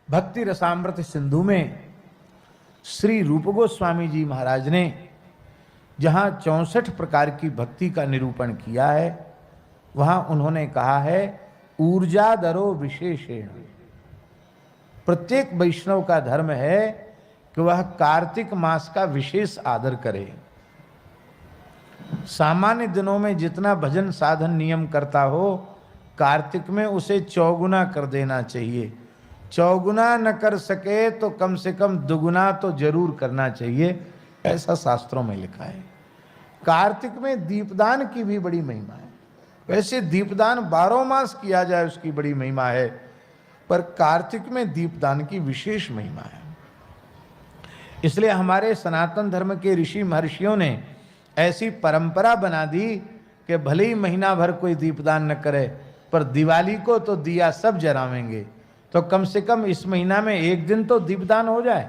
भक्ति रसामृत सिंधु में श्री रूप गोस्वामी जी महाराज ने जहां 64 प्रकार की भक्ति का निरूपण किया है, वहां उन्होंने कहा है ऊर्जा दरो विशेषेण। प्रत्येक वैष्णव का धर्म है कि वह कार्तिक मास का विशेष आदर करे। सामान्य दिनों में जितना भजन साधन नियम करता हो, कार्तिक में उसे चौगुना कर देना चाहिए। चौगुना न कर सके तो कम से कम दुगुना तो जरूर करना चाहिए, ऐसा शास्त्रों में लिखा है। कार्तिक में दीपदान की भी बड़ी महिमा है। वैसे दीपदान 12 मास किया जाए उसकी बड़ी महिमा है, पर कार्तिक में दीपदान की विशेष महिमा है। इसलिए हमारे सनातन धर्म के ऋषि महर्षियों ने ऐसी परंपरा बना दी कि भले ही महीना भर कोई दीपदान न करे, पर दिवाली को तो दिया सब जलावेंगे, तो कम से कम इस महीना में एक दिन तो दीपदान हो जाए।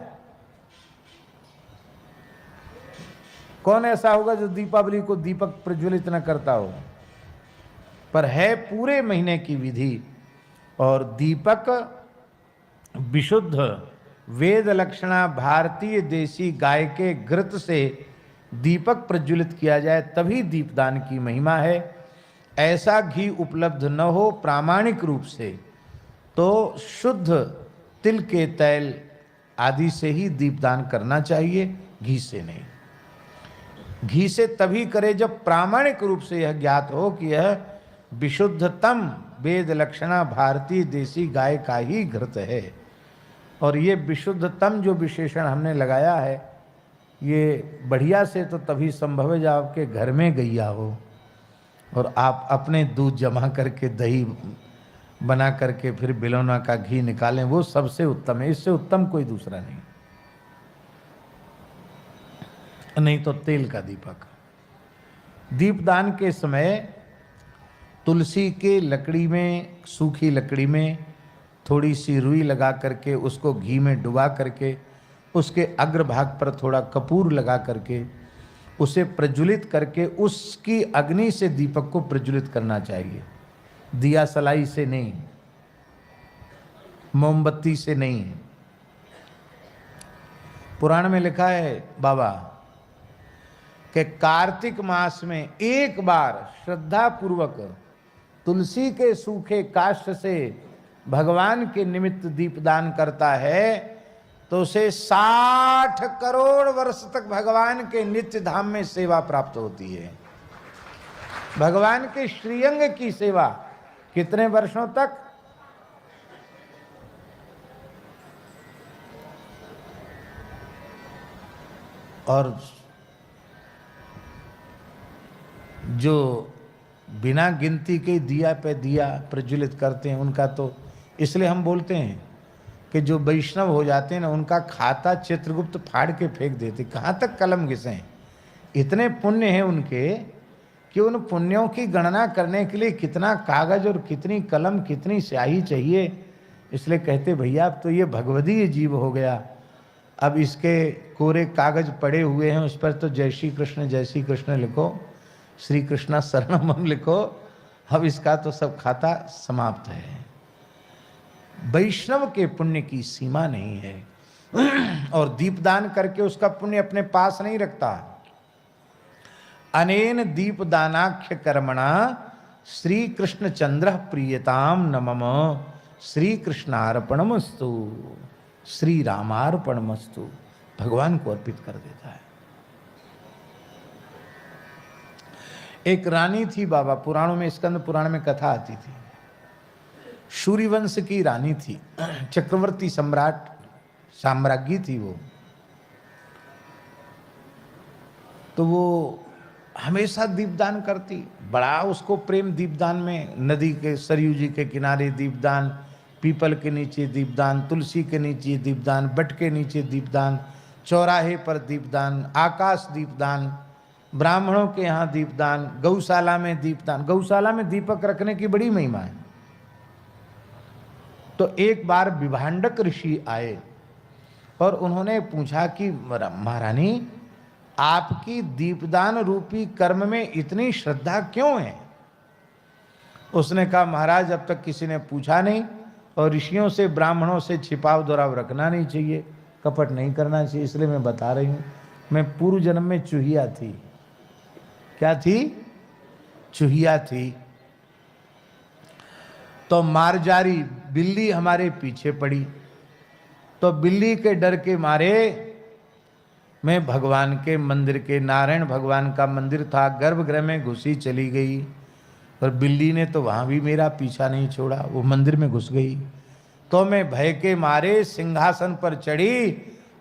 कौन ऐसा होगा जो दीपावली को दीपक प्रज्वलित न करता हो? पर है पूरे महीने की विधि। और दीपक विशुद्ध वेद लक्षणा भारतीय देसी गाय के घृत से दीपक प्रज्वलित किया जाए तभी दीपदान की महिमा है। ऐसा घी उपलब्ध न हो प्रामाणिक रूप से तो शुद्ध तिल के तैल आदि से ही दीपदान करना चाहिए, घी से नहीं। घी से तभी करे जब प्रामाणिक रूप से यह ज्ञात हो कि यह विशुद्धतम वेद लक्षणा भारतीय देसी गाय का ही घृत है। और ये विशुद्धतम जो विशेषण हमने लगाया है, ये बढ़िया से तो तभी संभव है जब आपके घर में गैया हो और आप अपने दूध जमा करके दही बना करके फिर बिलौना का घी निकालें, वो सबसे उत्तम है। इससे उत्तम कोई दूसरा नहीं। नहीं तो तेल का दीपक। दीपदान के समय तुलसी के लकड़ी में, सूखी लकड़ी में थोड़ी सी रुई लगा करके उसको घी में डुबा करके उसके अग्रभाग पर थोड़ा कपूर लगा करके उसे प्रज्वलित करके उसकी अग्नि से दीपक को प्रज्वलित करना चाहिए। दिया सलाई से नहीं, मोमबत्ती से नहीं। पुराण में लिखा है बाबा कि कार्तिक मास में एक बार श्रद्धा पूर्वक तुलसी के सूखे काष्ठ से भगवान के निमित्त दीपदान करता है तो उसे 60 करोड़ वर्ष तक भगवान के नित्य धाम में सेवा प्राप्त होती है। भगवान के श्रीअंग की सेवा कितने वर्षों तक? और जो बिना गिनती के दिया पे दिया प्रज्वलित करते हैं उनका तो, इसलिए हम बोलते हैं कि जो वैष्णव हो जाते हैं ना, उनका खाता चित्रगुप्त फाड़ के फेंक देते। कहाँ तक कलम घिसें? इतने पुण्य हैं उनके कि उन पुण्यों की गणना करने के लिए कितना कागज और कितनी कलम कितनी स्याही चाहिए। इसलिए कहते भैया अब तो ये भगवदीय जीव हो गया, अब इसके कोरे कागज पड़े हुए हैं, उस पर तो जय श्री कृष्ण लिखो, श्री कृष्णा शरणम लिखो, अब इसका तो सब खाता समाप्त है। वैष्णव के पुण्य की सीमा नहीं है और दीपदान करके उसका पुण्य अपने पास नहीं रखता। अनेन दीपदानाख्य कर्मणा श्री कृष्ण चंद्र प्रियताम नमम श्री कृष्णार्पणमस्तु श्री रामार्पणमस्तु, भगवान को अर्पित कर देता है। एक रानी थी बाबा, पुराणों में, स्कंद पुराण में कथा आती थी। सूर्यवंश की रानी थी, चक्रवर्ती सम्राट साम्राज्ञी थी वो। तो वो हमेशा दीपदान करती, बड़ा उसको प्रेम दीपदान में। नदी के सरयू जी के किनारे दीपदान, पीपल के नीचे दीपदान, तुलसी के नीचे दीपदान, बट के नीचे दीपदान, चौराहे पर दीपदान, आकाश दीपदान, ब्राह्मणों के यहाँ दीपदान, गौशाला में दीपदान। गौशाला में दीपक रखने की बड़ी महिमा है। तो एक बार विभांडक ऋषि आए और उन्होंने पूछा कि महारानी आपकी दीपदान रूपी कर्म में इतनी श्रद्धा क्यों है? उसने कहा महाराज अब तक किसी ने पूछा नहीं और ऋषियों से ब्राह्मणों से छिपाव दुराव रखना नहीं चाहिए, कपट नहीं करना चाहिए। इसलिए मैं बता रही हूँ, मैं पूर्व जन्म में चूहिया थी। क्या थी? चूहिया थी। तो मारजारी बिल्ली हमारे पीछे पड़ी, तो बिल्ली के डर के मारे मैं भगवान के मंदिर के, नारायण भगवान का मंदिर था, गर्भगृह में घुसी चली गई। और बिल्ली ने तो वहां भी मेरा पीछा नहीं छोड़ा, वो मंदिर में घुस गई। तो मैं भय के मारे सिंहासन पर चढ़ी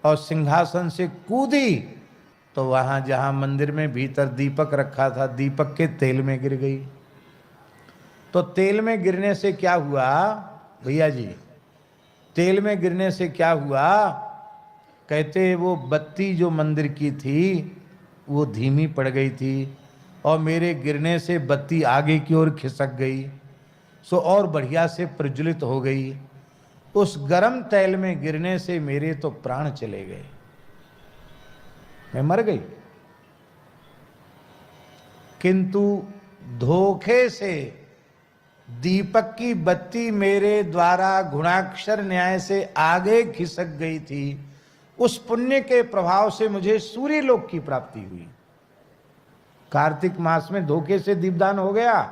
और सिंहासन से कूदी, तो वहां जहां मंदिर में भीतर दीपक रखा था, दीपक के तेल में गिर गई। तो तेल में गिरने से क्या हुआ भैया जी? तेल में गिरने से क्या हुआ? कहते वो बत्ती जो मंदिर की थी वो धीमी पड़ गई थी, और मेरे गिरने से बत्ती आगे की ओर खिसक गई, सो और बढ़िया से प्रज्वलित हो गई। उस गरम तेल में गिरने से मेरे तो प्राण चले गए, मैं मर गई। किंतु धोखे से दीपक की बत्ती मेरे द्वारा गुणाक्षर न्याय से आगे खिसक गई थी। उस पुण्य के प्रभाव से मुझे सूर्य लोक की प्राप्ति हुई। कार्तिक मास में धोखे से दीपदान हो गया,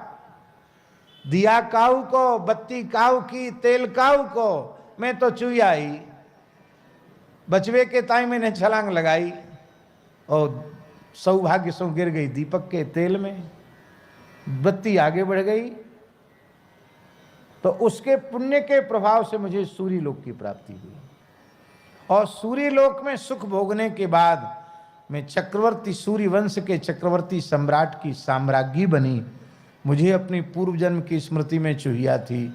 दिया काऊ को, बत्ती काऊ की, तेल काऊ को, मैं तो चूया ही। बचवे के ताई मैंने छलांग लगाई और सौभाग्य से गिर गई दीपक के तेल में, बत्ती आगे बढ़ गई। तो उसके पुण्य के प्रभाव से मुझे सूर्य लोक की प्राप्ति हुई, और सूर्य लोक में सुख भोगने के बाद मैं चक्रवर्ती, सूर्य वंश के चक्रवर्ती सम्राट की साम्राज्ञी बनी। मुझे अपनी पूर्व जन्म की स्मृति में चूहिया थी,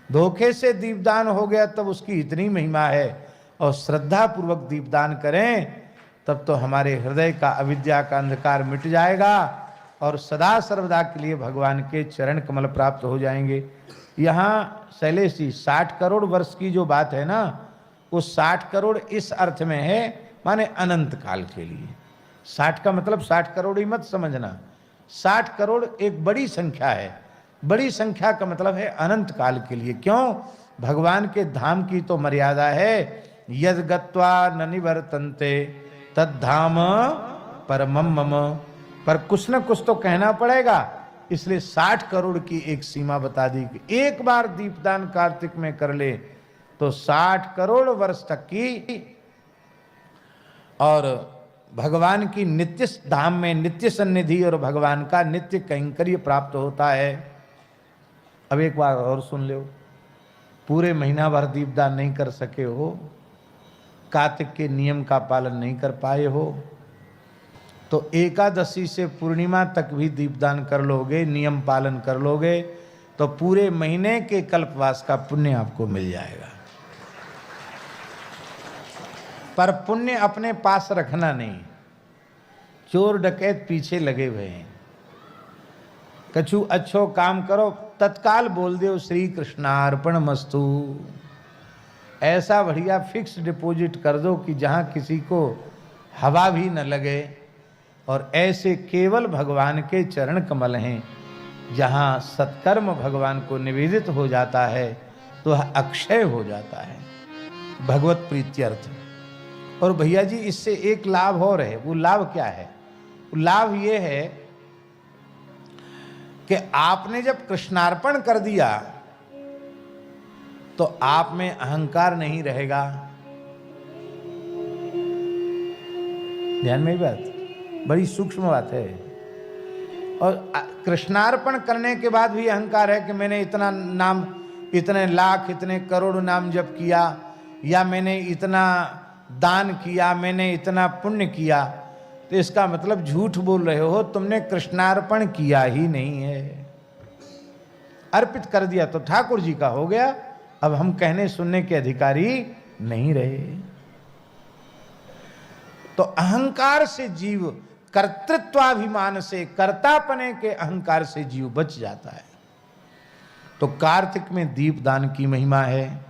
धोखे से दीपदान हो गया, तब उसकी इतनी महिमा है। और श्रद्धा पूर्वक दीपदान करें तब तो हमारे हृदय का अविद्या का अंधकार मिट जाएगा और सदा सर्वदा के लिए भगवान के चरण कमल प्राप्त हो जाएंगे। यहाँ शैलेश जी 60 करोड़ वर्ष की जो बात है ना, वो 60 करोड़ इस अर्थ में है, माने अनंत काल के लिए। 60 का मतलब 60 करोड़ ही मत समझना, 60 करोड़ एक बड़ी संख्या है। बड़ी संख्या का मतलब है अनंत काल के लिए। क्यों? भगवान के धाम की तो मर्यादा है, यद गत्वा न निवर्तन्ते तद धाम परमम मम। पर कुछ न कुछ तो कहना पड़ेगा, इसलिए 60 करोड़ की एक सीमा बता दी कि एक बार दीपदान कार्तिक में कर ले तो 60 करोड़ वर्ष तक की, और भगवान की नित्य धाम में नित्य सन्निधि और भगवान का नित्य कैंकर्य प्राप्त होता है। अब एक बार और सुन लो, पूरे महीना भर दीपदान नहीं कर सके हो, कार्तिक के नियम का पालन नहीं कर पाए हो, तो एकादशी से पूर्णिमा तक भी दीपदान कर लोगे, नियम पालन कर लोगे, तो पूरे महीने के कल्पवास का पुण्य आपको मिल जाएगा। पर पुण्य अपने पास रखना नहीं, चोर डकैत पीछे लगे हुए हैं। कछु अच्छो काम करो, तत्काल बोल दो श्री कृष्णार्पण मस्तु। ऐसा बढ़िया फिक्स डिपॉजिट कर दो कि जहाँ किसी को हवा भी न लगे, और ऐसे केवल भगवान के चरण कमल हैं, जहाँ सत्कर्म भगवान को निवेदित हो जाता है तो अक्षय हो जाता है भगवत प्रीत्यर्थ। और भैया जी इससे एक लाभ और है। वो लाभ क्या है? वो लाभ ये है कि आपने जब कृष्णार्पण कर दिया तो आप में अहंकार नहीं रहेगा। ध्यान में ही बात, बड़ी सूक्ष्म बात है। और कृष्णार्पण करने के बाद भी अहंकार है कि मैंने इतना नाम, इतने लाख, इतने करोड़ नाम जप किया, या मैंने इतना दान किया, मैंने इतना पुण्य किया, तो इसका मतलब झूठ बोल रहे हो, तुमने कृष्णार्पण किया ही नहीं है। अर्पित कर दिया तो ठाकुर जी का हो गया, अब हम कहने सुनने के अधिकारी नहीं रहे। तो अहंकार से जीव, कर्तृत्वाभिमान से, कर्तापने के अहंकार से जीव बच जाता है। तो कार्तिक में दीपदान की महिमा है।